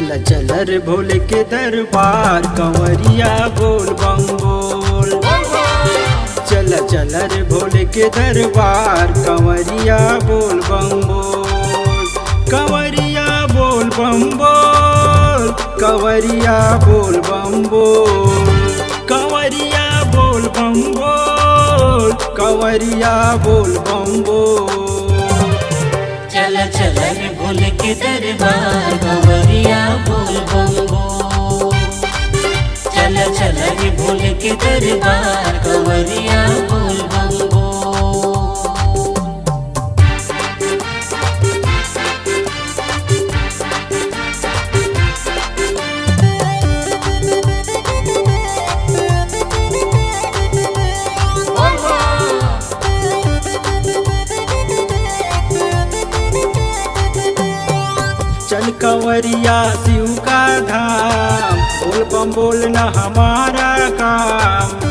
चल चल रे भोले के दरबार कंवरिया बोल बम बोल। चल चल रे भोले के दरबार कंवरिया बोल बम बोल। कंवरिया बोल बम बोल, कंवरिया बोल बम बोल, कंवरिया बोल बम बोल, कंवरिया बोल बम बोल। चल चल रे भोले के दरबार कंवरिया बोल बम बोल। चल चल रे भोले के दरबार कंवरिया बोल बम बोल। चल कंवरिया शिव का धाम, बोल बम बोल न हमारा काम।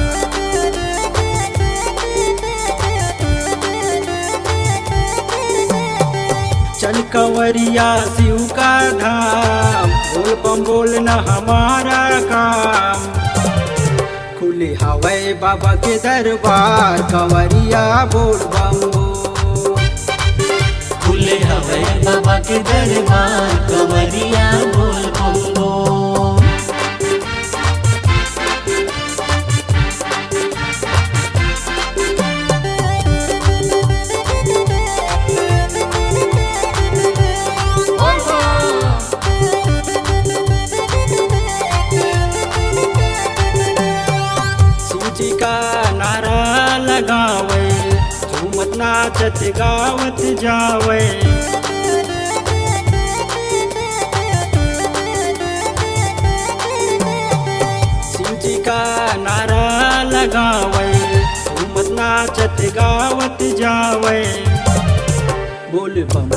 चल कंवरिया शिव का धाम, बोल बम बोल न हमारा काम। खुले हवाए बाबा के दरबार कंवरिया बोल बम बोल। खुले हवे बाबा के दरबार कंवरिया बोल बम बोल। शिव जी का नारा लगावे, झूमत नाचत गावत जावे। शिव जी का नारा लगावे, झूमत नाचत गावत जावे। बोल बम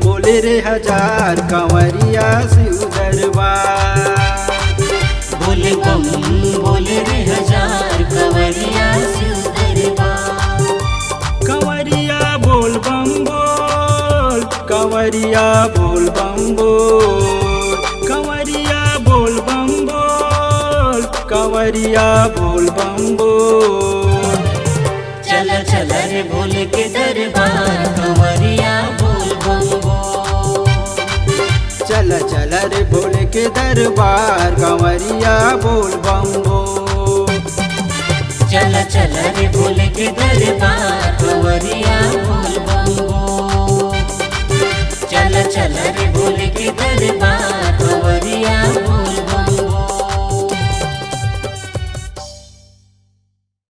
बोले रे हजार कंवरिया शिव दरबार। बोल बम बोले रे हजार कंवरिया शिव दरबार। कंवरिया बोल बम बोल, कंवरिया बोल बम बोल, कंवरिया बोल बम बोल, कंवरिया बोल बम बोल। चल चल रे भोले के दरबार कंवरिया बोल बम बोल। चल चल रे भोले के दरबार कंवरिया बोल बम बोल। चल चल रे भोले के दरबार कंवरिया बोल बम बोल। चल चल रे